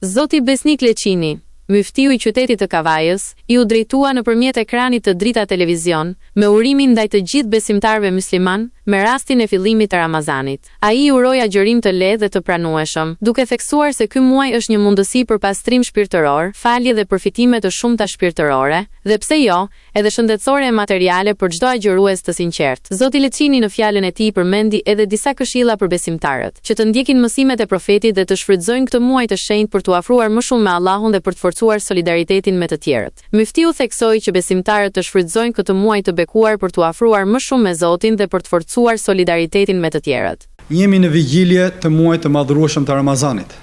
Zoti Besnik Leçini, myftiu i qytetit të Kavajës, i u drejtua nëpërmjet ekranit të Drita Televizion, me urimin ndaj të gjithë besimtarëve musliman, me rastin e fillimit të Ramazanit. Ai uroi agjërim të lehtë dhe të pranueshëm, duke theksuar se ky muaj është një mundësi për pastrim shpirtëror, falje dhe përfitime të shumta shpirtërore, dhe pse jo, edhe shëndetësore e materiale për çdo agjërues të sinqert. Zoti Leçini në fjalën e tij përmendi edhe disa këshilla për besimtarët, që të ndjekin mësimet e profetit dhe të shfrytëzojnë këtë muaj të shenjtë për t'u afruar më shumë me Allahun dhe për të forcuar solidaritetin me të tjerët. Myftiu theksoi që besimtarët të shfrytëzojnë këtë muaj të bekuar për t'u afruar më shumë me Zotin dhe për të forcuar solidaritetin me të tjerët. Jemi në vigjilje të muajit të madhërueshëm të Ramazanit,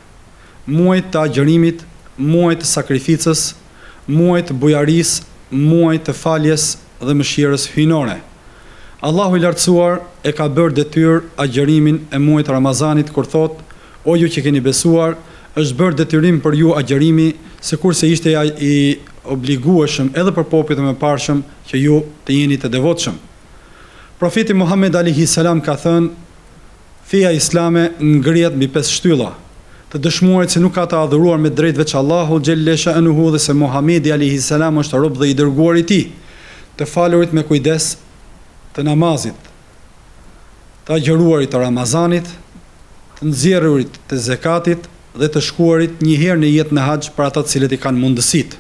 muajit të agjërimit, muajit të sakrificës, muajit të bujarisë, muajit të faljes dhe mëshirës hyjnore. Allahu i lartësuar e ka bërë detyrë agjërimin e muajit të Ramazanit kur thotë: "O ju që keni besuar, është bërë detyrim për ju agjërimi, sikurse ishte i obligueshëm edhe për popujt e mëparshëm që ju të jeni të devotshëm." Profeti Muhammed alayhi salam ka thënë: "Feja islame ngrihet mbi 5 shtylla, të dëshmuarit se nuk ka të adhuruar me drejt veç Allahu xhelle shanuhu dhe se Muhamedi alayhi salam është rob dhe i dërguar i tij, të falurit me kujdes, të namazit, të agjëruarit të Ramazanit, të nxjerrurit të zakatit dhe të shkuarit një herë në jetë në haxh për ata të cilët i kanë mundësitë."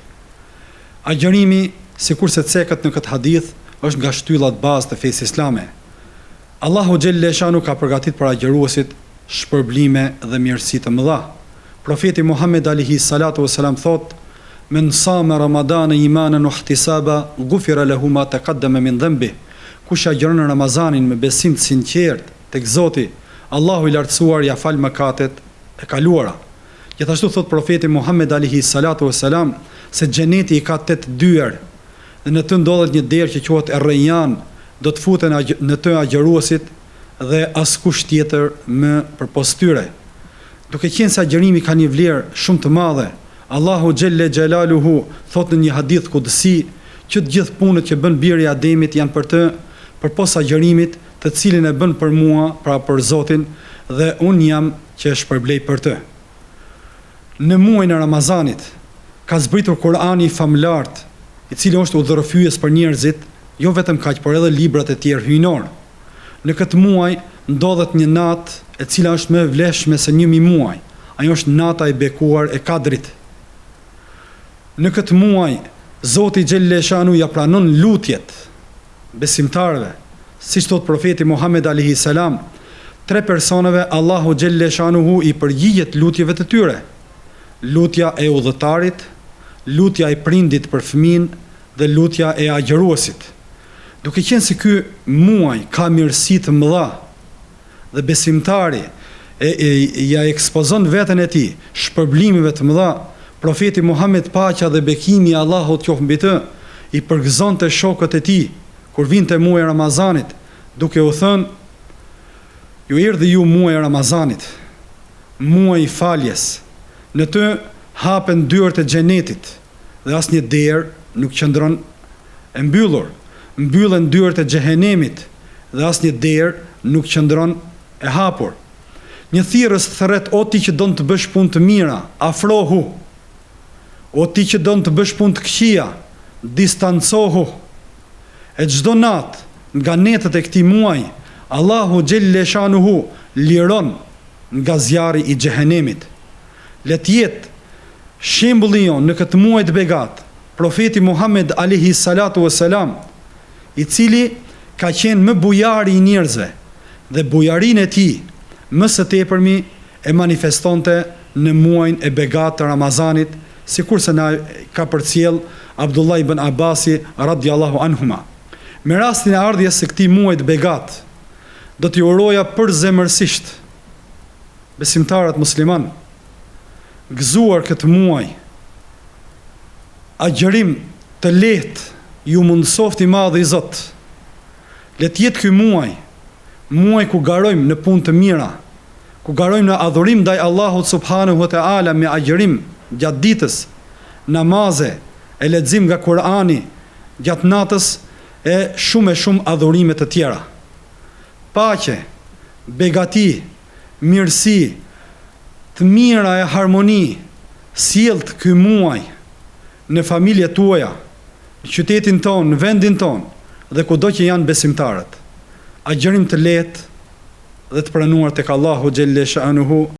Agjërimi, sikurse cekët në këtë hadith, është nga shtyllat bazë të fesë islame. Allahu xhelle shanu ka përgatitur për agjëruesit shpërblime dhe mirësi të mëdha. Profeti Muhammed alayhi salatu wasalam thotë: "Men sama Ramadana imanan wa ihtisaba, ghufira lahu ma taqaddama min dhanbi." Kush agjeron Ramazanin me besim të sinqert tek Zoti, Allahu i lartësuar ja fal mëkatet e kaluara. Gjithashtu thot profeti Muhammed alayhi salatu wasalam se xheneti i ka 8 dyer dhe në të ndodhet një derë që quhet Errejan, do të futen në të agjëruesit dhe askush tjetër më përpos tyre. Duke qenë se agjërimi ka një vlerë shumë të madhe, Allahu xhelle xhelaluhu thot në një hadith kudsi që të gjithë punët që bën biri i Ademit janë për të, përpos agjërimit të cilin e bën për mua, pra për Zotin, dhe unë jam që e shpërblej për të. Në muajin e Ramazanit ka zbritur Kurani i famlart, i cili është udhërrëfyes për njerëzit, jo vetëm kaq, por edhe librat e tjerë hyjnor. Në këtë muaj ndodhet një natë e cila është më e vlefshme se 1000 muaj. Ajo është nata e bekuar e Kadrit. Në këtë muaj Zoti xhelle shanu ja pranon lutjet besimtarëve, siç thot profeti Muhammed alayhi salam, 3 personave Allahu xhelle shanuhu i përgjigjet lutjeve të tyre: lutja e udhëtarit, lutja e prindit për fëmin dhe lutja e agjëruesit. Duke qenë se ky muaj ka mirësi të mëdha dhe besimtari ja ekspozon veten e tij shpërblimeve të mëdha, profeti Muhammed paqja dhe bekimi i Allahut qoftë mbi të, i përgëzonte shokët e tij kur vinte muaji i Ramazanit, duke u thënë: "Ju erdhi ju muaji i Ramazanit, muaji i faljes. Në të hapen dyert e xhenetit dhe asnjë derë nuk qëndron e mbyllur. Mbyllen dyert e xhehenemit dhe asnjë derë nuk qëndron e hapur. Një thirrës thret: o ti që don të bësh punë të mira, afrohu. O ti që don të bësh punë të këqija, distancohu." E çdo natë nga netët e këtij muaji, Allahu xhelle shanuhu liron nga zjarri i xhehenemit. Le të jetë shembulli jon në këtë muaj të begat profeti Muhammed alayhi salatu wasalam, i cili ka qenë më bujari i njerëzve dhe bujarinë e tij më së tepërmi e manifestonte në muajin e begat të Ramazanit, sikurse na ka përcjell Abdullah ibn Abasi radhiyallahu anhuma. Me rastin e ardhjes së këtij muaji të begat, do t'i uroja përzemërsisht besimtarët musliman gëzuar këtë muaj, agjërim të lehtë ju mundsoft i madh i Zot. Le të jetë ky muaj ku garojmë në punë të mira, ku garojmë në adhurim ndaj Allahut subhanahu wa taala me agjërim gjatë ditës, namaze, e lexim nga Kurani gjatë natës e shumë adhurime të tjera. Paqe, begati, mirësi, të mira e harmoni Sjellët ky muaj në familjet tuaja, në qytetin tonë, në vendin tonë dhe kudo që janë besimtarët. Agjërim të lehtë dhe të pranuar tek Allahu xhelle shanuhu.